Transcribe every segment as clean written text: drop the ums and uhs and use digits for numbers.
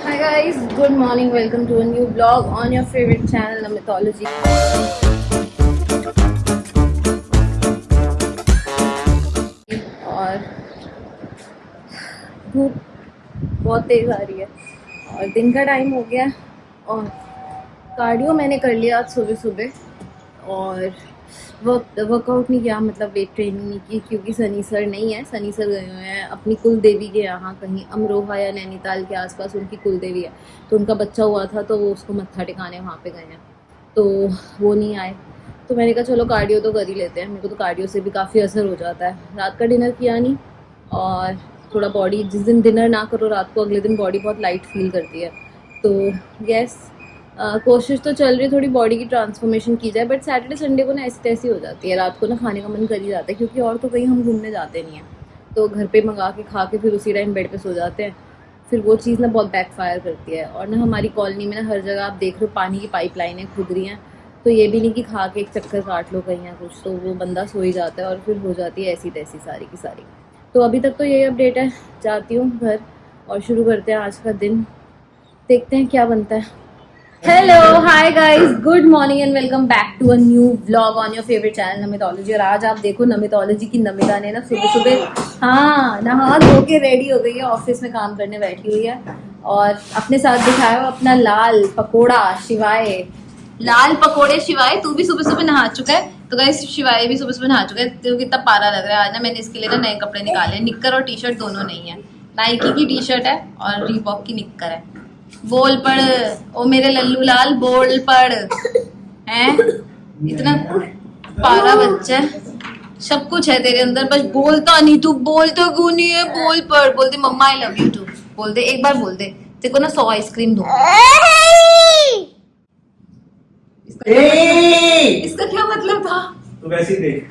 Hi guys, good morning. Welcome to a new vlog on your favorite channel, The Mythology. और धूप बहुत तेज आ रही है और दिन का टाइम हो गया और कार्डियो मैंने कर लिया आज सुबह सुबह और वर्कआउट नहीं किया, मतलब वेट ट्रेनिंग नहीं की क्योंकि सनी सर नहीं है। सनी सर गए हुए हैं अपनी कुल देवी के यहाँ, कहीं अमरोहा या नैनीताल के आसपास उनकी कुल देवी है, तो उनका बच्चा हुआ था तो वो उसको मत्था टिकाने वहाँ पे गए हैं, तो वो नहीं आए। तो मैंने कहा चलो कार्डियो तो कर ही लेते हैं। मेरे को तो कार्डियो से भी काफ़ी असर हो जाता है। रात का डिनर किया नहीं और थोड़ा बॉडी, जिस दिन डिनर ना करो रात को अगले दिन बॉडी बहुत लाइट फील करती है। तो यस, कोशिश तो चल रही है थोड़ी बॉडी की ट्रांसफॉर्मेशन की जाए, बट सैटरडे संडे को ना ऐसी तैसी हो जाती है, रात को ना खाने का मन कर ही जाता है क्योंकि और तो कहीं हम घूमने जाते नहीं हैं, तो घर पे मंगा के खा के फिर उसी टाइम बेड पे सो जाते हैं। फिर वो चीज़ ना बहुत बैकफायर करती है। और ना हमारी कॉलोनी में ना हर जगह आप देख रहे हो पानी की पाइपलाइनें खुद रही हैं, तो ये भी नहीं कि खा के एक चक्कर काट लो कहीं या कुछ, तो वो बंदा सो ही जाता है और फिर हो जाती है ऐसी तैसी सारी की सारी। तो अभी तक तो यही अपडेट है। जाती हूँ घर और शुरू करते हैं आज का दिन, देखते हैं क्या बनता है। Hello, hi guys, good morning and welcome back to a new vlog on your favourite channel Namitology. और आज आप देखो नमितोलॉजी की नमिता ने ना सुबह सुबह नहा धो के रेडी हो गई है, ऑफिस में काम करने बैठी हुई है और अपने साथ दिखाया हो अपना लाल पकोड़ा शिवाय। लाल पकोड़े शिवाय, तू भी सुबह सुबह नहा चुका है। तो गाइस शिवाय भी सुबह सुबह नहा चुका है। तो कितना पारा लग रहा है आज ना। मैंने इसके लिए ना नए कपड़े निकाले, निक्कर और टी शर्ट दोनों नहीं है। नाइकी की टी शर्ट है और रीबॉक की निक्कर है। बोल पड़ ओ मेरे लल्लू लाल, बोल पड़ हैं। इतना पारा बच्चा है, सब कुछ है तेरे अंदर, बस बोलता नहीं। तू बोलता क्यों नहीं है? बोल पड़, बोलते मम्मा आई लव यू टू, बोल दे एक बार, बोल दे तेरे को ना 100 आइसक्रीम दूंगा। इसका क्या मतलब था? तो वैसे ही देख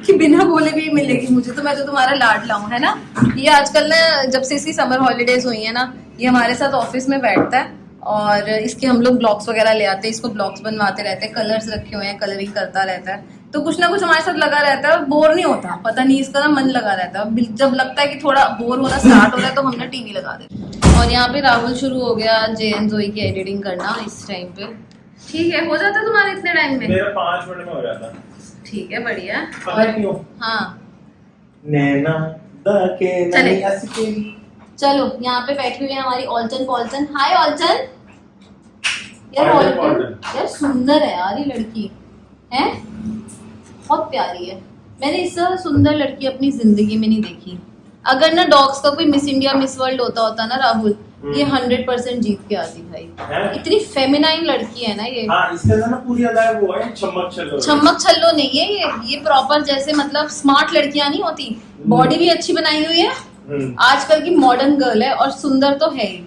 कि बिना बोले भी मिलेगी मुझे, तो मैं तो तुम्हारा लाडला हूँ, है ना। ये आजकल ना जब से इसकी समर हॉलीडेज हुई है ना, ये हमारे साथ ऑफिस में बैठता है और इसके हम लोग ब्लॉग्स वगैरह ले आते हैं, इसको ब्लॉग्स बनवाते रहते हैं, कलर्स रखे हुए हैं, कलरिंग करता रहता है, तो कुछ ना कुछ हमारे साथ लगा रहता है और बोर नहीं होता। पता नहीं इसका ना मन लगा रहता है। जब लगता है कि थोड़ा बोर होना स्टार्ट हो रहा है तो हम ना टीवी लगा देते हैं। और यहाँ पे राहुल शुरू हो गया जे एन जोई की एडिटिंग करना इस टाइम पे। ठीक है, हो जाता तुम्हारे इतने टाइम में? मेरा 5 मिनट में हो जाता। ठीक है, बढ़िया। पता क्यों? हाँ नैना के चले। नैना चलो, यहाँ पे बैठी हुई है हमारी ऑल्चन पॉल्चन। हाय ऑल्चन। यार ऑल्चन, ऑल्चन यार सुंदर है यार, ये लड़की है बहुत प्यारी है। मैंने इससे सुंदर लड़की अपनी जिंदगी में नहीं देखी। अगर ना डॉग्स का कोई मिस इंडिया मिस वर्ल्ड होता ना राहुल, ये 100% जीत के आती भाई। इतनी फेमिनाइन लड़की है ना ये। हाँ, इसके अंदर ना पूरी अदा वो है, चमक छल्लो। चमक छल्लो नहीं है ये प्रॉपर जैसे मतलब स्मार्ट लड़कियां नहीं होती। बॉडी भी अच्छी बनाई हुई है, आजकल की मॉडर्न गर्ल है और सुंदर तो है ही।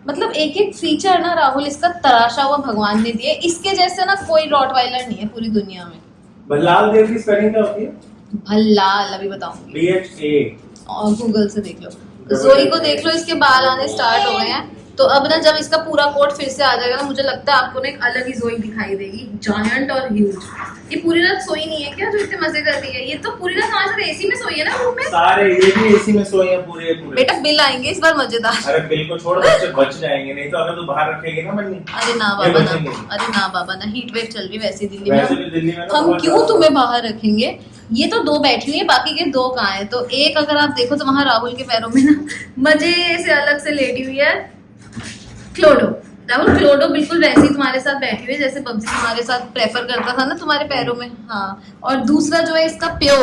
मतलब एक एक फीचर ना राहुल इसका तराशा हुआ भगवान ने दिए। इसके जैसे ना कोई रॉटवाइलर नहीं है पूरी दुनिया में। भल्लाल देव की स्पेलिंग क्या होती है? भल्लाल अभी बताऊंगी, BHA। और गूगल से देख लो। जोई को देख लो, इसके बाल आने स्टार्ट हो गए हैं। तो अब ना जब इसका पूरा कोट फिर से आ जाएगा ना, मुझे लगता है आपको ना एक अलग ही जोई दिखाई देगी, जायंट और ह्यूज। ये पूरी रात सोई नहीं है क्या जो इतने मजे कर रही है? ये तो पूरी रात हमारे साथ एसी में सोई है ना रूम में। सारे ये भी एसी में सोए हैं पूरे। बेटा बिल आएंगे इस बार मजेदार। अरे बिल को छोड़, बच्चे बच जाएंगे, नहीं तो अगर तू बाहर रखेगी ना मन्नी। अरे ना बाबा ना, अरे ना बाबा ना, हीट वेव चल रही वैसे दिल्ली में, हम क्यों तुम्हें बाहर रखेंगे? ये तो 2 बैठी हुई है, बाकी के 2 कहाँ है? तो एक अगर आप देखो तो वहां राहुल के पैरों में ना मजे से अलग से लेटी हुई है क्लोडो। राहुल क्लोडो बिल्कुल वैसे ही तुम्हारे साथ बैठी हुई है जैसे पबजी तुम्हारे साथ प्रेफर करता था ना तुम्हारे पैरों में। हाँ, और दूसरा जो है इसका प्यो,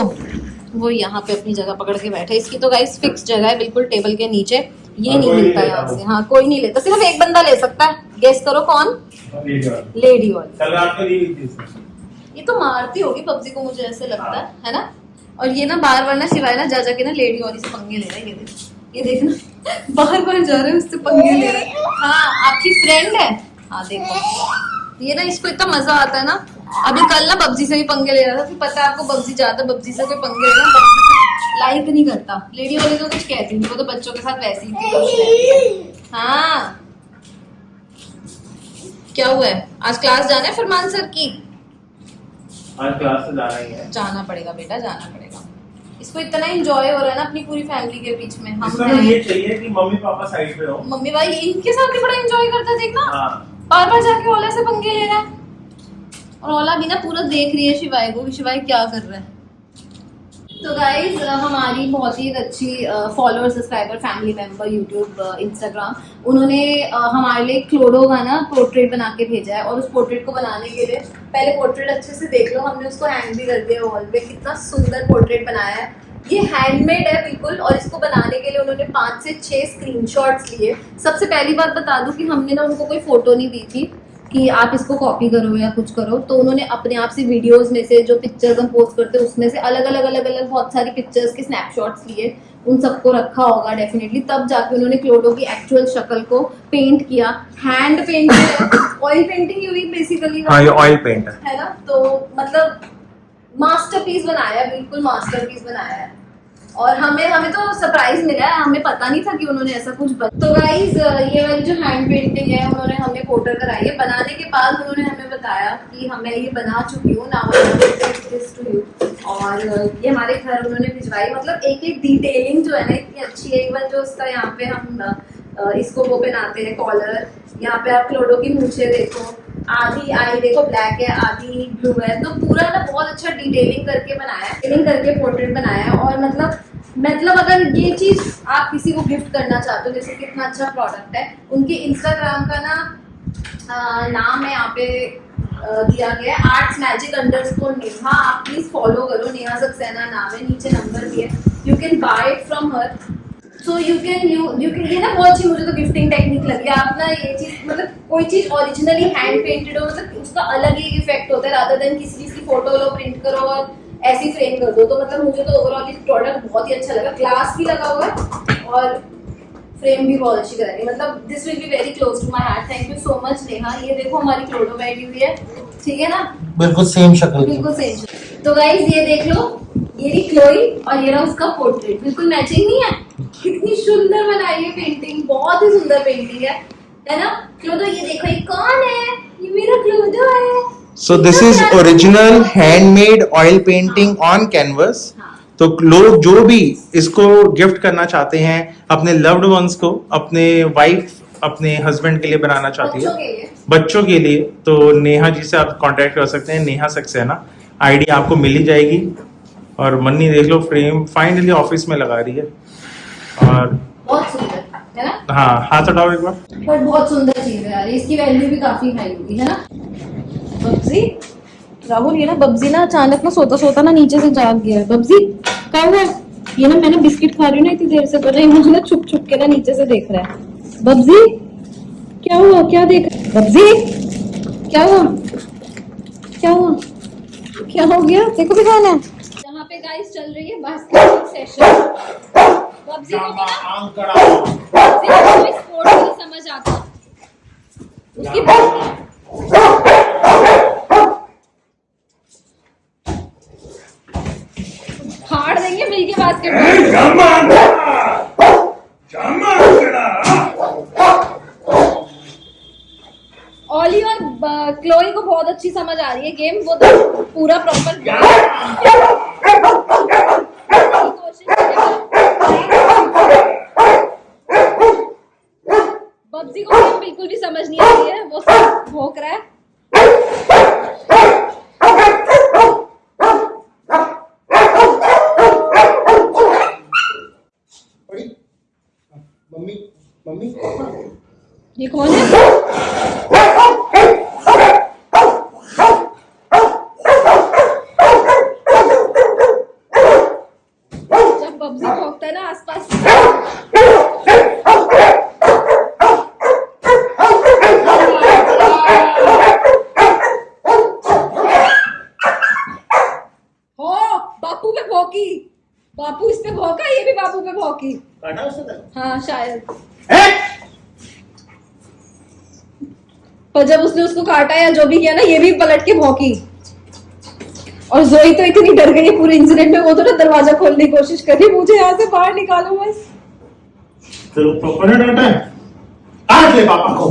वो यहाँ पे अपनी जगह पकड़ के बैठा है। इसकी तो गाइस फिक्स जगह है बिल्कुल टेबल के नीचे, ये नहीं मिलता यहाँ से। हाँ, कोई नहीं लेता, सिर्फ एक बंदा ले सकता है। गेस करो कौन? लेडी वाली। कल रात में ली थी। ये तो मारती होगी पबजी को, मुझे ऐसे लगता है ना। और ये ना बार बार ना शिवाय ना जा जाके ना लेडी वाली से पंगे ले रहा है। ये देखना बार बार जा रहे हैं उससे पंगे ले रहे हैं। हाँ, आपकी फ्रेंड है। हाँ देखो, ये ना इसको इतना मजा आता है ना। अभी कल ना पबजी से भी पंगे ले रहा था, फिर पता है आपको पबजी ज्यादा, पबजी से कोई पंगे लेना पबजी से लाइक नहीं करता। लेडी वाली तो कुछ कहती नहीं, वो तो बच्चों के साथ वैसी थी। हाँ, क्या हुआ है? आज क्लास जाना है फरमान सर की? आज क्लास से जाना ही है। जाना पड़ेगा बेटा, जाना पड़ेगा। इसको इतना एंजॉय हो रहा है ना अपनी पूरी फैमिली के बीच में। हम इसमें ये चाहिए कि मम्मी पापा साइड पे हो। मम्मी भाई इनके साथ भी बड़ा एंजॉय करता है, देखना हाँ। बार जाके ओला से पंगे ले रहा है, और ओला भी ना पूरा देख रही है शिवाय को, शिवाय क्या कर रहा है। तो गाइज हमारी बहुत ही अच्छी follower subscriber family member YouTube Instagram, उन्होंने हमारे लिए क्लोडो का ना पोर्ट्रेट बना के भेजा है। और उस पोर्ट्रेट को बनाने के लिए पहले पोर्ट्रेट अच्छे से देख लो, हमने उसको हैंग भी कर दिया वॉल पे। कितना सुंदर पोर्ट्रेट बनाया है, ये हैंडमेड है बिल्कुल। और इसको बनाने के लिए उन्होंने 5 से 6 स्क्रीनशॉट्स लिए। सबसे पहली बात बता दूं कि हमने ना उनको कोई फोटो नहीं दी थी कि आप इसको कॉपी करो या कुछ करो, तो उन्होंने अपने आप से वीडियोस में से जो पिक्चर्स हम पोस्ट करते हैं उसमें से अलग अलग बहुत सारी पिक्चर्स के स्नैपशॉट्स लिए, उन सबको रखा होगा डेफिनेटली। तब जाके उन्होंने क्लोडो की एक्चुअल शक्ल को पेंट किया, हैंड पेंट है, ऑयल पेंटिंग हुई बेसिकली। हाँ ये ऑयल पेंट है ना, तो मतलब मास्टरपीस बनाया है, बिल्कुल मास्टरपीस बनाया है। और हमें तो सरप्राइज मिला है, हमें पता नहीं था कि उन्होंने ऐसा कुछ तो गाइज ये वाली जो हैंड पेंटिंग है उन्होंने हमें पोर्टर कराई है। बनाने के बाद उन्होंने हमें बताया कि मैं ये बना चुकी हूँ ना, और ये हमारे घर उन्होंने भिजवाई। मतलब एक एक डिटेलिंग जो है ना इतनी अच्छी है। इवन जो उसका यहाँ पे हम इसको वो पहनाते हैं कॉलर, यहाँ पे आप क्लोडो की मूछें देखो, आधी आई देखो ब्लैक है आधी ब्लू है, तो पूरा ना बहुत अच्छा डिटेलिंग करके बनाया है, डिटेलिंग करके पोर्ट्रेट बनाया है। और मतलब अगर ये चीज आप किसी को गिफ्ट करना चाहते हो, जैसे कितना अच्छा प्रोडक्ट है। उनके इंस्टाग्राम का ना नाम है यहाँ पे दिया गया है artsmagic_नेहा, आप प्लीज फॉलो करो, नेहा सक्सेना नाम है, नीचे नंबर भी है, you can buy it from her. So you can ये ना बहुत अच्छी मुझे तो गिफ्टिंग टेक्निक लगी। आप ना ये चीज मतलब कोई चीज ओरिजिनली हैंड पेंटेड हो, मतलब उसका अलग ही इफेक्ट होता है, रादर देन किसी चीज की फोटो लो प्रिंट करो और ऐसी फ्रेम कर दो। तो मतलब मुझे तो ओवरऑल ये प्रोडक्ट बहुत ही अच्छा लगा। ग्लास भी लगा हुआ है और फ्रेम भी बहुत अच्छी कराई, मतलब this will be very close to my heart. Thank you so much Neha. ये देखो हमारी क्लोडो बैठी हुई है, ठीक है ना, बिल्कुल सेम शक्ल, बिल्कुल सेम शक्ल। तो गाइस ये देख लो, ये रही क्लोई और ये रहा उसका पोर्ट्रेट, बिल्कुल मैचिंग नहीं है। कितनी सुंदर बनाई है पेंटिंग, बहुत ही सुंदर पेंटिंग है ना। क्लोडो ये देखो, ये कौन है, ये मेरा क्लोडो है। So this is original handmade oil painting on canvas. तो लोग जो भी इसको गिफ्ट करना चाहते हैं अपने लव्ड वंस को, अपने वाइफ अपने हस्बैंड के लिए बनाना चाहती है, बच्चों के लिए, तो नेहा जी से आप कांटेक्ट कर सकते हैं, नेहा सक्सेना। आईडी आपको मिल ही जाएगी। और मन्नी देख लो, फ्रेम फाइनली ऑफिस में लगा रही है। और बहुत सुंदर है ना, हाँ हाथ हटाओ एक बार। पर बहुत सुंदर चीज है यार, इसकी वैल्यू भी काफी हाई होगी, है ना। बब्जी, राहुल ये ना बब्जी ना अचानक ना सोता ना नीचे से जाग गया है। बब्जी क्या हुआ? ये ना मैंने बिस्किट खा रही हूँ ना इतनी देर से, पर नहीं मुझे ना छुप के ना नीचे से देख रहा है। बब्जी क्या हुआ, क्या देख, बब्जी क्या हुआ, क्या हुआ, क्या हो गया? देखो भी खाना है। जहाँ पे गाइस चल रही है बास्केटबॉल सेशन। बब्जी को भी ना स्पोर्ट्स नहीं समझ आता, उसकी फाड़ देंगे मिलके बास्केटबॉल। ओली और क्लोई को बहुत अच्छी समझ आ रही है गेम, वो तो पूरा प्रॉपर बब्जी को गेम बिल्कुल भी समझ नहीं आ रही है, वो सब भौंक रहा है। मम्मी ये कौन है? जब बब्जी भौंकता है ना आसपास, हो बापू पे भौंकी, बापू इस पे भौंका, ये भी बापू पे भौंकी। हाँ शायद, पर जब उसने उसको काटा या जो भी किया ना, ये भी पलट के भौंकी। और जोई तो इतनी डर गई पूरे इंसिडेंट में, वो तो ना दरवाजा खोलने की कोशिश कर रही, मुझे यहाँ से बाहर निकालो बस। तो पापा ने डांटा है, डांट ले पापा को।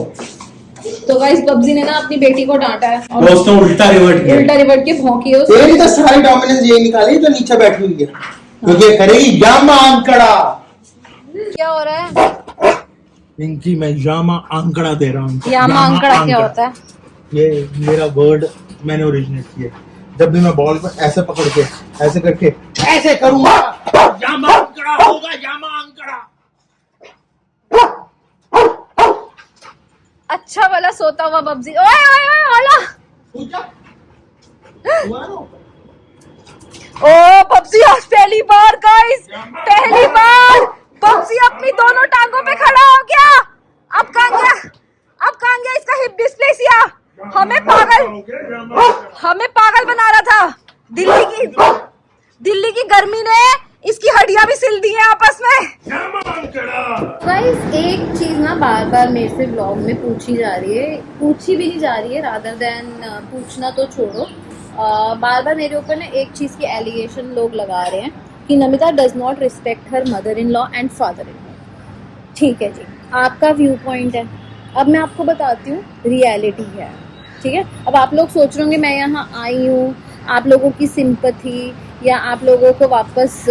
तो गाइस बब्जी ने ना अपनी बेटी को डांटा है और दोस्तों उल्टा रिवर्ट के भौंकी है। तेरी तो सारी डोमिनेंस ये निकाली तो नीचे बैठी हुई है। क्योंकि करेगी जामा आंकड़ा। क्या हो रहा है? इनकी मैं जामा आंकड़ा दे रहा हूँ। यामा अंकड़ा क्या होता है? ये मेरा वर्ड मैंने ओरिजिनेट किया। जब भी मैं बॉल को ऐसे पकड़ के ऐसे करके ऐसे करूंगा, जामा आंकड़ा होगा, जामा आंकड़ा। अच्छा वाला सोता हुआ बब्जी। ओए ओए ओए ओला। ओ बब्जी आज पहली बार गाइस, पहली बार बब्जी अपनी दोनों टांगों पे खड़ा हो गया। अब कहाँ गया? अब कहाँ गया इसका हिप डिस्प्लेसिया? हमें पागल बना रहा था। दिल्ली की गर्मी ने इसकी हड्डियां भी सिल दी हैं आपस में। गाइस एक चीज ना बार बार मेरे से ब्लॉग में पूछी भी नहीं जा रही है, रादर देन पूछना तो छोड़ो। बार बार मेरे ऊपर ना एक चीज की एलिगेशन लोग लगा रहे हैं कि Namita does not respect her mother in law and father in law. ठीक है जी, आपका व्यू पॉइंट है। अब मैं आपको बताती हूँ रियलिटी है, ठीक है। अब आप लोग सोच रहे होंगे मैं यहाँ आई हूँ आप लोगों की सिंपैथी या आप लोगों को वापस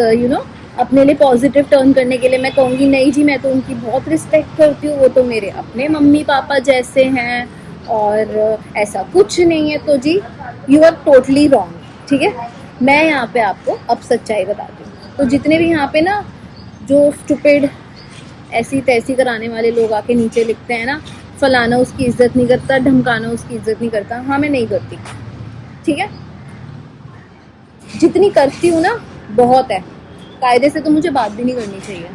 अपने लिए पॉजिटिव टर्न करने के लिए मैं कहूँगी नहीं जी मैं तो उनकी बहुत रिस्पेक्ट करती हूँ, वो तो मेरे अपने मम्मी पापा जैसे हैं और ऐसा कुछ नहीं है। तो जी यू आर टोटली रॉन्ग, ठीक है। मैं यहाँ पे आपको अब सच्चाई बताती हूँ। तो जितने भी यहाँ पे ना जो स्टूपिड ऐसी तैसी कराने वाले लोग आके नीचे लिखते हैं ना, फलाना उसकी इज्जत नहीं करता, ढमकाना उसकी इज्जत नहीं करता, हाँ मैं नहीं करती, ठीक है। जितनी करती हूँ ना बहुत है, कायदे से तो मुझे बात भी नहीं करनी चाहिए।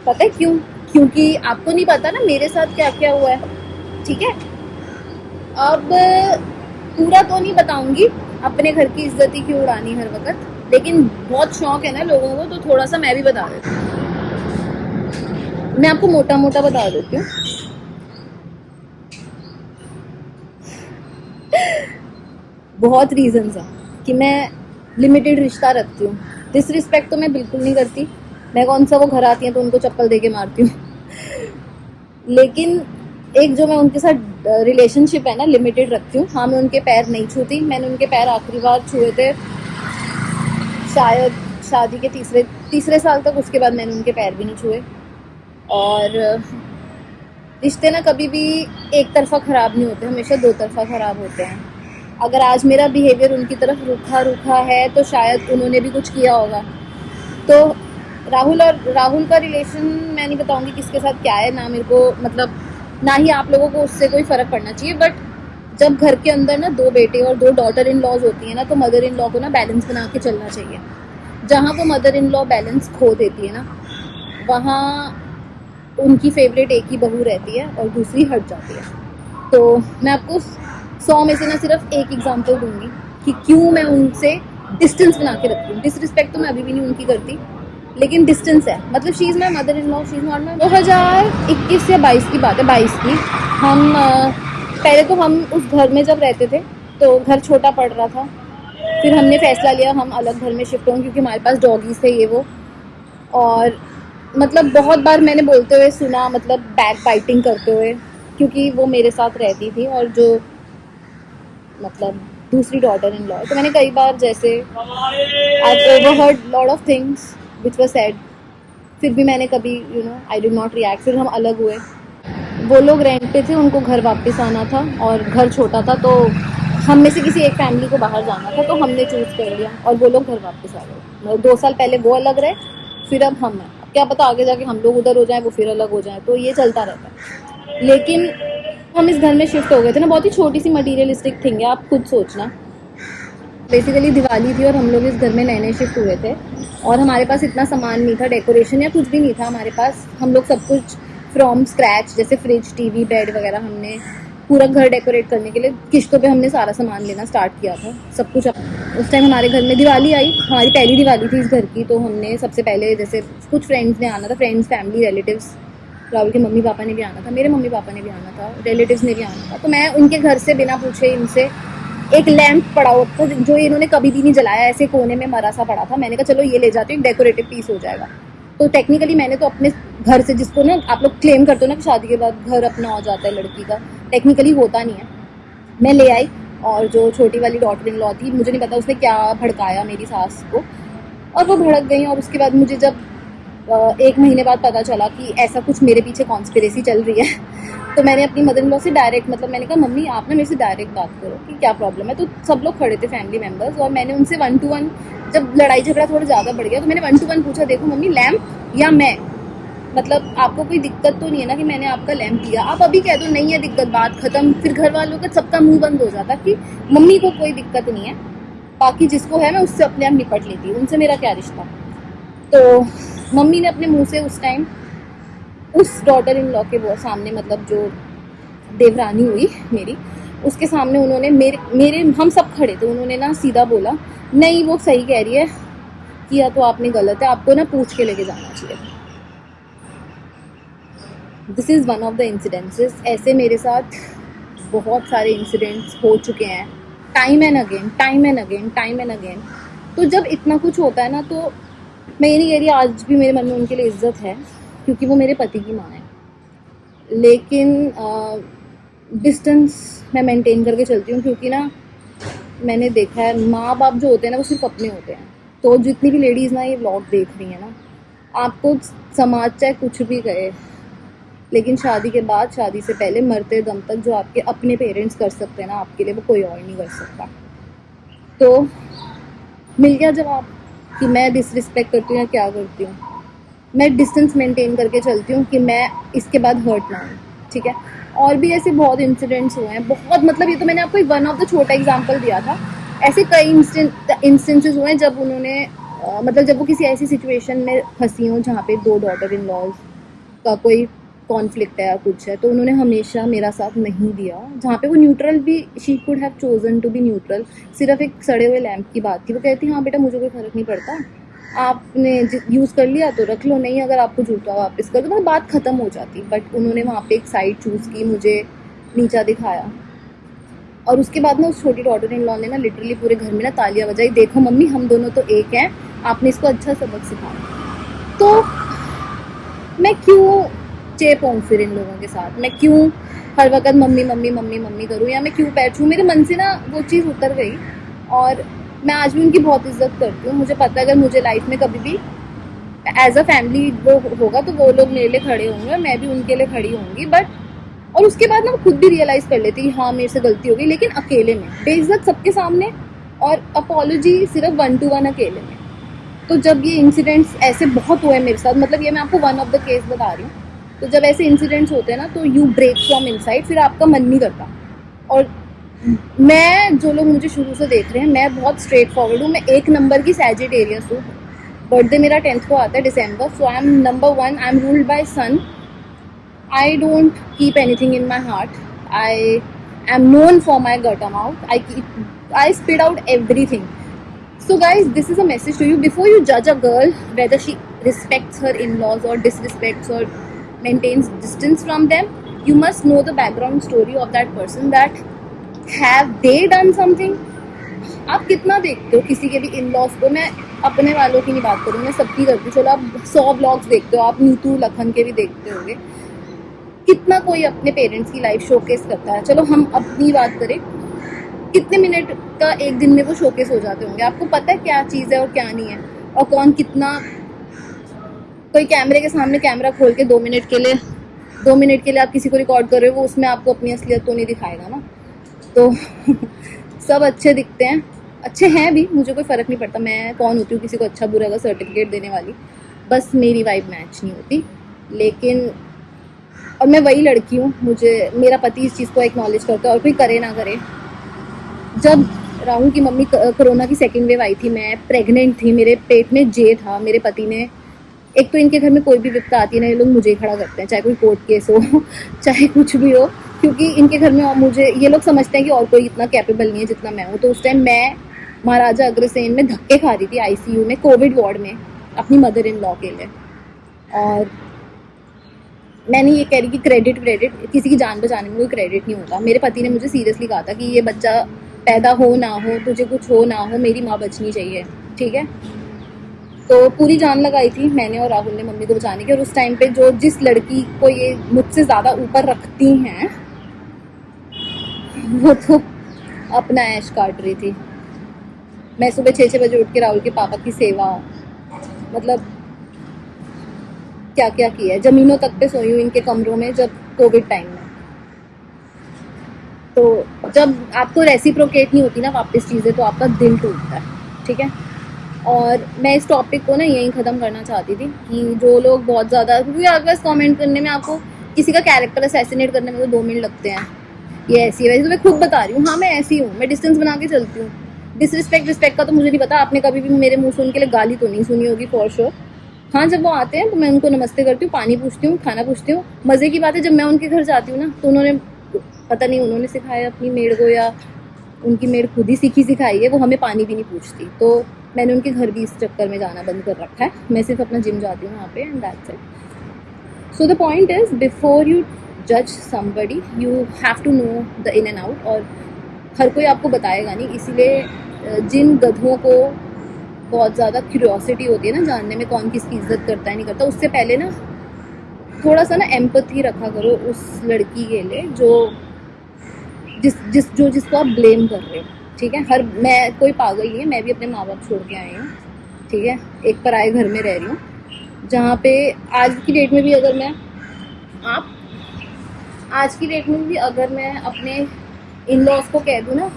पता है क्यों? क्योंकि आपको नहीं पता ना मेरे साथ क्या क्या हुआ है, ठीक है। अब पूरा तो नहीं बताऊंगी, अपने घर की इज्जत ही क्यों उड़ानी हर वक्त, लेकिन बहुत शौक है ना लोगों को तो थोड़ा सा मैं भी बता देती हूँ। मैं आपको मोटा मोटा बता देती हूँ। बहुत रीजंस है कि मैं लिमिटेड रिश्ता रखती हूँ। डिसरिस्पेक्ट तो मैं बिल्कुल नहीं करती, मैं कौन सा वो घर आती हैं तो उनको चप्पल दे के मारती हूँ। लेकिन एक जो मैं उनके साथ रिलेशनशिप है ना लिमिटेड रखती हूँ। हाँ मैं उनके पैर नहीं छूती, मैंने उनके पैर आखिरी बार छुए थे शायद शादी के तीसरे साल तक, उसके बाद मैंने उनके पैर भी नहीं छुए। और रिश्ते ना कभी भी एक तरफा ख़राब नहीं होते, हमेशा दो तरफा ख़राब होते हैं। अगर आज मेरा बिहेवियर उनकी तरफ रूखा है तो शायद उन्होंने भी कुछ किया होगा। तो राहुल का रिलेशन मैं नहीं बताऊंगी किसके साथ क्या है, ना मेरे को मतलब ना ही आप लोगों को उससे कोई फ़र्क पड़ना चाहिए। बट जब घर के अंदर ना दो बेटे और दो डॉटर इन लॉज होती हैं ना, तो मदर इन लॉ को ना बैलेंस बना के चलना चाहिए। जहाँ वो मदर इन लॉ बैलेंस खो देती है ना, वहाँ उनकी फेवरेट एक ही बहू रहती है और दूसरी हट जाती है। तो मैं आपको 100 में से ना सिर्फ एक एग्जांपल दूंगी कि क्यों मैं उनसे डिस्टेंस बना के रखती हूँ। डिसरिस्पेक्ट तो मैं अभी भी नहीं उनकी करती, लेकिन डिस्टेंस है। मतलब she is my mother in law, she is not my. 2021 या 22 की बात है, 22 की। हम पहले तो हम उस घर में जब रहते थे तो घर छोटा पड़ रहा था, फिर हमने फैसला लिया हम अलग घर में शिफ्ट हों क्योंकि हमारे पास डॉगीज थे ये वो। और मतलब बहुत बार मैंने बोलते हुए सुना, मतलब बैक बाइटिंग करते हुए, क्योंकि वो मेरे साथ रहती थी और जो मतलब दूसरी डॉटर इन लॉ, तो मैंने कई बार जैसे I overheard lot of things which were said, फिर भी मैंने कभी आई डिड नॉट रिएक्ट। फिर हम अलग हुए, वो लोग रेंट पे थे, उनको घर वापस आना था और घर छोटा था तो हम में से किसी एक फैमिली को बाहर जाना था, तो हमने चूज़ कर लिया और वो लोग घर वापस आ गए। मतलब 2 साल पहले वो अलग रहे, फिर अब हम हैं। क्या पता आगे जाके हम लोग उधर हो जाएं, वो फिर अलग हो जाएं, तो ये चलता रहता है। लेकिन हम इस घर में शिफ्ट हो गए थे ना, बहुत ही छोटी सी मटीरियलिस्टिक थिंग है, आप खुद सोचना। बेसिकली दिवाली थी और हम लोग इस घर में नए नए शिफ्ट हुए थे और हमारे पास इतना सामान नहीं था, डेकोरेशन या कुछ भी नहीं था हमारे पास। हम लोग सब कुछ फ्रॉम स्क्रैच, जैसे फ्रिज, टीवी, बेड वगैरह, हमने पूरा घर डेकोरेट करने के लिए किश्तों पे हमने सारा सामान लेना स्टार्ट किया था, सब कुछ। उस टाइम हमारे घर में दिवाली आई, हमारी पहली दिवाली थी इस घर की, तो हमने सबसे पहले जैसे कुछ फ्रेंड्स ने आना था, फ्रेंड्स, फैमिली, रिलेटिव्स। राहुल के मम्मी पापा ने भी आना था, मेरे मम्मी पापा ने भी आना था, रिलेटिव्स ने भी आना था। तो मैं उनके घर से बिना पूछे इनसे एक लैंप पड़ा हुआ था जो इन्होंने कभी भी नहीं जलाया, ऐसे कोने में मरा सा पड़ा था। मैंने कहा चलो ये ले जाती हूँ, एक डेकोरेटिव पीस हो जाएगा। तो टेक्निकली मैंने तो अपने घर से, जिसको ना आप लोग क्लेम करते हो ना कि शादी के बाद घर अपना हो जाता है लड़की का, टेक्निकली होता नहीं है। मैं ले आई और जो छोटी वाली डॉटर इन लॉ थी, मुझे नहीं पता उसने क्या भड़काया मेरी सास को, और वो भड़क गई। और उसके बाद मुझे जब 1 महीने बाद पता चला कि ऐसा कुछ मेरे पीछे कॉन्स्पिरेसी चल रही है, तो मैंने अपनी मदर इन लॉ से डायरेक्ट मतलब मैंने कहा मम्मी आप ना मेरे से डायरेक्ट बात करो कि क्या प्रॉब्लम है। तो सब लोग खड़े थे फैमिली मेम्बर्स, और मैंने उनसे 1 to 1, जब लड़ाई झगड़ा थोड़ा ज़्यादा बढ़ गया तो मैंने 1 to 1 पूछा, देखो मम्मी लैम्प या मैं, मतलब आपको कोई दिक्कत तो नहीं है ना कि मैंने आपका लैम्प लिया? आप अभी कह दो नहीं है दिक्कत, बात खत्म, फिर घर वालों का सबका मुंह बंद हो जाता कि मम्मी को कोई दिक्कत नहीं है, बाकी जिसको है मैं उससे अपने आप निपट लेती हूँ, उनसे मेरा क्या रिश्ता। तो मम्मी ने अपने मुंह से उस टाइम उस डॉटर इन लॉ के वो सामने, मतलब जो देवरानी हुई मेरी, उसके सामने उन्होंने मेरे हम सब खड़े थे, उन्होंने ना सीधा बोला नहीं वो सही कह रही है, किया तो आपने गलत है, आपको ना पूछ के लेके जाना चाहिए। This is one of the incidences. ऐसे मेरे साथ बहुत सारे इंसिडेंट्स हो चुके हैं, time and again, time and again, time and again. तो जब इतना कुछ होता है ना, तो मैं ये नहीं कह रही आज भी मेरे मन में उनके लिए इज्जत है, क्योंकि वो मेरे पति की माँ है, लेकिन डिस्टेंस मैं मेंटेन करके चलती हूँ, क्योंकि ना मैंने देखा है माँ बाप जो होते हैं ना वो सिर्फ अपने होते हैं। तो जितनी भी लेडीज़ ना ये व्लॉग देख रही हैं ना, आपको समाज चाहे कुछ भी कहे, लेकिन शादी के बाद, शादी से पहले, मरते दम तक जो आपके अपने पेरेंट्स कर सकते हैं ना आपके लिए, वो कोई और नहीं कर सकता। तो मिल गया जवाब कि मैं डिसरिस्पेक्ट करती हूँ या क्या करती हूँ। मैं डिस्टेंस मेंटेन करके चलती हूँ कि मैं इसके बाद हर्ट ना हूँ, ठीक है। और भी ऐसे बहुत इंसिडेंट्स हुए हैं, बहुत, मतलब ये तो मैंने आपको वन ऑफ द छोटा एग्जांपल दिया था। ऐसे कई इंस्टेंसेस हुए हैं जब उन्होंने मतलब जब वो किसी ऐसी सिचुएशन में फंसी हों जहाँ पे 2 डॉटर इन लॉज का कोई कॉन्फ्लिक्ट है या कुछ है, तो उन्होंने हमेशा मेरा साथ नहीं दिया। जहाँ पे वो न्यूट्रल भी, she could have chosen to be neutral. सिर्फ एक सड़े हुए लैंप की बात थी, वो कहती हाँ बेटा मुझे कोई फ़र्क नहीं पड़ता, आपने यूज़ कर लिया तो रख लो, नहीं अगर आपको जूता वापस कर दो, मतलब बात ख़त्म हो जाती। बट उन्होंने वहाँ पे एक साइड चूज़ की, मुझे नीचा दिखाया। और उसके बाद ना उस छोटी डॉटर इन लॉ ने ना लिटरली पूरे घर में ना तालियां बजाई, देखो मम्मी हम दोनों तो एक हैं, आपने इसको अच्छा सबक सिखाया। तो मैं क्यों चेप हूँ फिर इन लोगों के साथ, मैं क्यों हर वक्त मम्मी मम्मी मम्मी मम्मी करूँ, या मैं क्यों पैर छूँ? मेरे मन से ना वो चीज़ उतर गई, और मैं आज भी उनकी बहुत इज्जत करती हूँ। मुझे पता है अगर मुझे लाइफ में कभी भी एज अ फैमिली वो होगा तो वो लोग मेरे लिए खड़े होंगे, मैं भी उनके लिए खड़ी होंगी। बट और उसके बाद ना वो खुद भी रियलाइज़ कर लेती हाँ मेरे से गलती हो गई, लेकिन अकेले में, बेइज्जत सबके सामने, और अपॉलोजी सिर्फ 1 to 1 अकेले में। तो जब ये इंसिडेंट्स ऐसे बहुत हुए मेरे साथ, मतलब ये मैं आपको वन ऑफ द केस बता रही हूँ, तो जब ऐसे इंसिडेंट्स होते हैं ना तो यू ब्रेक फ्रॉम इनसाइड, फिर आपका मन नहीं करता। और मैं, जो लोग मुझे शुरू से देख रहे हैं, मैं बहुत स्ट्रेट फॉरवर्ड हूँ, मैं 1 नंबर की सैजिटेरियस हूँ। बर्थडे मेरा 10th को आता है दिसंबर, so I am number 1, I am ruled by sun. I don't keep anything in my heart. I am known for my gutter mouth. I spit out everything. So guys, this is a message to you. Before you judge a girl whether she respects her in-laws or disrespects or maintains distance from them, you must know the background story of that person. That have they done something? आप कितना देखते हो किसी के भी in-laws को? मैं अपने वालों की नहीं बात करूँ, मैं सबकी करती हूँ। चलो आप 100 व्लॉग्स देखते हो, आप नीतू लखन के भी देखते होंगे, कितना कोई अपने पेरेंट्स की लाइफ शोकेस करता है। चलो हम अपनी बात करें, कितने मिनट का एक दिन में वो शोकेस हो जाते होंगे? आपको पता है क्या चीज़ है और क्या नहीं है, और कौन कितना। कोई कैमरे के सामने कैमरा खोल के 2 मिनट के लिए आप किसी को रिकॉर्ड कर रहे हो, वो उसमें आपको अपनी असलियत तो नहीं दिखाएगा ना। तो सब अच्छे दिखते हैं, अच्छे हैं भी, मुझे कोई फ़र्क नहीं पड़ता। मैं कौन होती हूँ किसी को अच्छा बुरा का सर्टिफिकेट देने वाली? बस मेरी वाइब मैच नहीं होती। लेकिन और मैं वही लड़की हूँ, मुझे मेरा पति इस चीज़ को एक्नॉलेज करता है, और कोई करे ना करे। जब राहुल की मम्मी कोरोना की 2nd वेव आई थी, मैं प्रेग्नेंट थी, मेरे पेट में जे था, मेरे पति ने, एक तो इनके घर में कोई भी विपदा आती है ना, ये लोग मुझे ही खड़ा करते हैं, चाहे कोई कोर्ट केस हो चाहे कुछ भी हो, क्योंकि इनके घर में और मुझे, ये लोग समझते हैं कि और कोई इतना कैपेबल नहीं है जितना मैं हूँ। तो उस टाइम मैं महाराजा अग्रसेन में धक्के खा रही थी ICU में, कोविड वार्ड में, अपनी मदर इन लॉ के लिए। और मैं नहीं ये कह रही कि क्रेडिट किसी की जान बचाने में कोई क्रेडिट नहीं होता। मेरे पति ने मुझे सीरियसली कहा था कि ये बच्चा पैदा हो ना हो, तुझे कुछ हो ना हो, मेरी माँ बचनी चाहिए, ठीक है। तो पूरी जान लगाई थी मैंने और राहुल ने मम्मी को बचाने की। और उस टाइम पे जिस लड़की को ये मुझसे ज़्यादा ऊपर रखती हैं, वो तो अपना ऐश काट रही थी। मैं सुबह 6 बजे उठ के राहुल के पापा की सेवा, मतलब क्या क्या किया है। ज़मीनों तक पे सोई हूँ इनके कमरों में जब कोविड टाइम में। तो जब आपको रेसिप्रोकेट नहीं होती ना वापस चीज़ें तो आपका दिल टूटता है, ठीक है। और मैं इस टॉपिक को ना यहीं ख़त्म करना चाहती थी कि जो लोग बहुत ज़्यादा, क्योंकि आपके पास कमेंट करने में आपको किसी का कैरेक्टर असैसिनेट करने में तो 2 मिनट लगते हैं, ये ऐसी है वैसे। तो मैं खुद बता रही हूँ, हाँ मैं ऐसी हूँ, मैं डिस्टेंस बना के चलती हूँ। रिस्पेक्ट का तो मुझे नहीं पता, आपने कभी भी मेरे मुँह से उनके लिए गाली तो नहीं सुनी होगी फॉर श्योर। हाँ जब वो आते हैं तो मैं उनको नमस्ते करती हूँ, पानी पूछती हूँ, खाना पूछती हूँ। मज़े की बात है जब मैं उनके घर जाती हूँ ना तो उन्होंने, पता नहीं उन्होंने सिखाया अपनी मेड को या उनकी मेड खुद ही सीखी सिखाई है, वो हमें पानी भी नहीं पूछती। तो मैंने उनके घर भी इस चक्कर में जाना बंद कर रखा है। मैं सिर्फ अपना जिम जाती हूँ वहाँ पे and that's it. So the point is before you जज somebody you have to know the in and out. और हर कोई आपको बताएगा नहीं, इसीलिए जिन गधों को बहुत ज़्यादा क्यूरियोसिटी होती है ना जानने में कौन किसकी इज्जत करता है नहीं करता, उससे पहले ना थोड़ा सा ना एम्पैथी रखा करो उस लड़की के लिए जो जिसको आप ब्लेम कर रहे हो, ठीक है। मैं कोई पागल नहीं है, मैं भी अपने माँ बाप छोड़ के आई हूँ, ठीक है। एक पराए घर में रह रही हूँ जहाँ पे आज की डेट में भी अगर मैं अपने इन लॉज को कह दूँ ना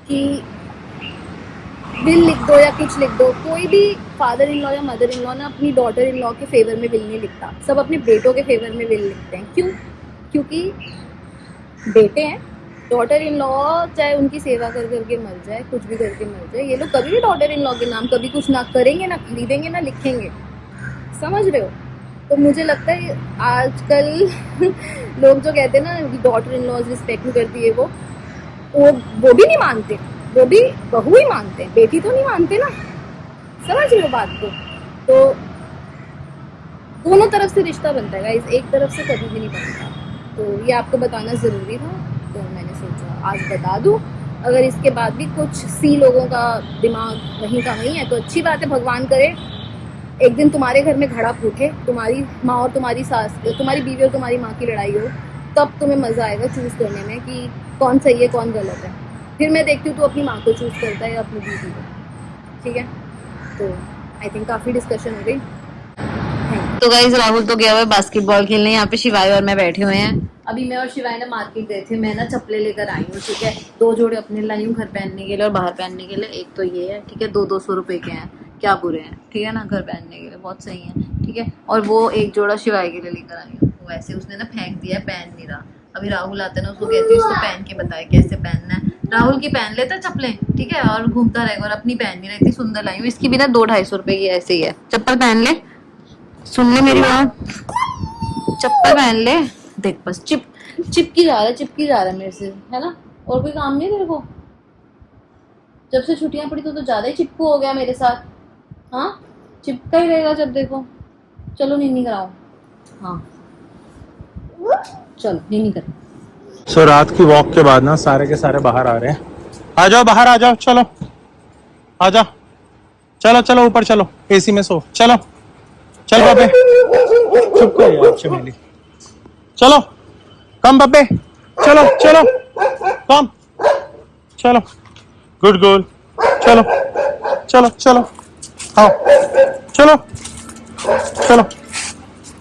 कि विल लिख दो या कुछ लिख दो, कोई भी फादर इन लॉ या मदर इन लॉ ना अपनी डॉटर इन लॉ के फेवर में विल नहीं लिखता, सब अपने बेटों के फेवर में विल लिखते हैं। क्यों? क्योंकि बेटे हैं, डॉटर इन लॉ चाहे उनकी सेवा कर करके मर जाए, कुछ भी करके मर जाए, ये लोग कभी भी डॉटर इन लॉ के नाम कभी कुछ ना करेंगे, ना खरीदेंगे, ना लिखेंगे, समझ रहे हो। तो मुझे लगता है आजकल लोग जो कहते हैं ना डॉटर इन लॉ रिस्पेक्ट नहीं करती है, वो भी नहीं मानते, वो भी बहू ही मानते हैं, बेटी तो नहीं मानते ना, समझ रहे हो बात को। तो दोनों तरफ से रिश्ता बनता है गाइस, एक तरफ से कभी भी नहीं बनता। तो ये आपको बताना ज़रूरी था, तो मैंने सोचा आज बता दूँ। अगर इसके बाद भी कुछ सी लोगों का दिमाग वहीं का वहीं है तो अच्छी बात है, भगवान करे एक दिन तुम्हारे घर में घड़ा फूटे, तुम्हारी माँ और तुम्हारी सास, तुम्हारी बीवी और तुम्हारी माँ की लड़ाई हो, तब तुम्हें मज़ा आएगा चूज़ करने में कि कौन सही है कौन गलत है। फिर मैं देखती हूँ तो अपनी माँ को चूज़ करता है या अपनी बीवी को, ठीक है। तो आई थिंक काफ़ी डिस्कशन हो गई। तो गाइस राहुल तो गया हुआ है बास्केटबॉल खेलने, यहाँ पे शिवाय और मैं बैठे हुए हैं। अभी मैं और शिवाय ने मार्केट गए थे, मैं ना चप्पलें लेकर आई हूँ, ठीक है। 2 जोड़े अपने लाई हूँ घर पहनने के लिए और बाहर पहनने के लिए। एक तो ये है, ठीक है, 200 रुपये के हैं, क्या बुरे हैं, ठीक है ना, घर पहनने के लिए बहुत सही है, ठीक है। और वो एक जोड़ा शिवाय के लिए लेकर आई हूँ, वैसे उसने ना फेंक दिया, पहन नहीं रहा। अभी राहुल आता है ना, उसको कहती है इसको पहन के बताए कैसे पहनना है। राहुल की पहन लेता चप्पलें, ठीक है, और घूमता रहेगा, और अपनी पहन नहीं रहती। सुंदर लाई हूँ, इसकी भी ना 200-250 रुपये की ऐसे ही है। चप्पल पहन ले, सुन ले मेरी बात, चप्पल पहन ले। देख बस चिपकी जा रहा है मेरे से, है ना। और कोई काम नहीं तेरे को? जब से छुट्टियां पड़ी तो ज्यादा ही चिपकू हो गया मेरे साथ। हाँ चिपका ही रहेगा जब देखो। चलो नीनी कराओ, हाँ चलो नीनी करो। सो रात की वॉक के बाद ना सारे के सारे बाहर आ रहे हैं। आ जाओ बाहर, आ जाओ, चलो आ जाओ, चलो चलो ऊपर चलो, एसी में सो, चलो चल बाबे, चुप कर यार चमेली, चलो कम बाबे, चलो चलो कम, चलो गुड गर्ल, चलो चलो चलो आओ, चलो चलो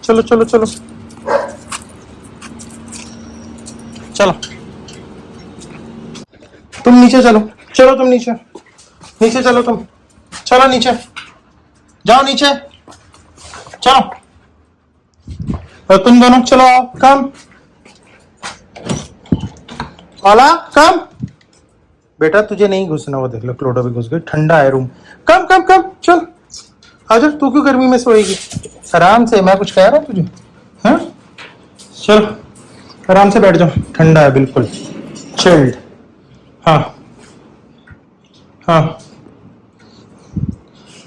चलो चलो चलो चलो तुम नीचे चलो, चलो तुम नीचे, नीचे चलो तुम, चलो नीचे जाओ, नीचे चलो, और तुम दोनों चलो आओ, कम ओला कम। बेटा तुझे नहीं घुसना, वो देख लो क्लोडो भी घुस गई, ठंडा है रूम, कम कम कम चल आजा। तू क्यों गर्मी में सोएगी, आराम से, मैं कुछ कह रहा हूँ तुझे, हाँ चल आराम से बैठ जाओ, ठंडा है बिल्कुल चिल्ड। हाँ हाँ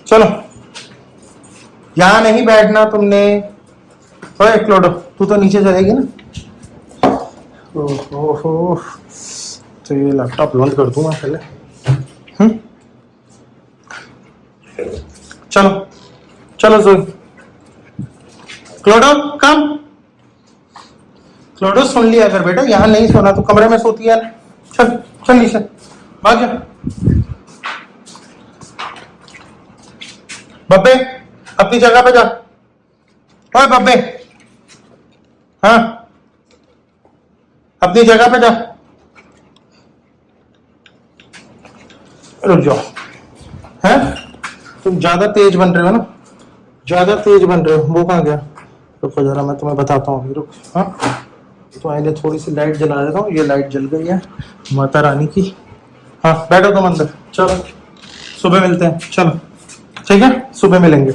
चलो, यहां नहीं बैठना तुमने। ओए क्लोडो तू तो नीचे चलेगी ना। ओहो तो ये लैपटॉप बंद कर दूंगा पहले। चलो चलो जोई, क्लोडो कम, क्लोडो सुन लिया अगर बेटा, यहाँ नहीं सोना तो कमरे में सोती है ना। चल चल नीचे भाग जा, बब्बे अपनी जगह पे जा। ओए बब्बे, हाँ अपनी जगह पे जा। रुक जाओ। हैं तुम ज्यादा तेज बन रहे हो ना, ज्यादा तेज बन रहे हो। वो कहाँ गया? रुको जरा, मैं तुम्हें बताता हूँ। रुक, हाँ तो पहले थोड़ी सी लाइट जला देता हूँ। ये लाइट जल गई है माता रानी की। हाँ बैठो तुम अंदर, चलो सुबह मिलते हैं। चलो ठीक है, सुबह मिलेंगे।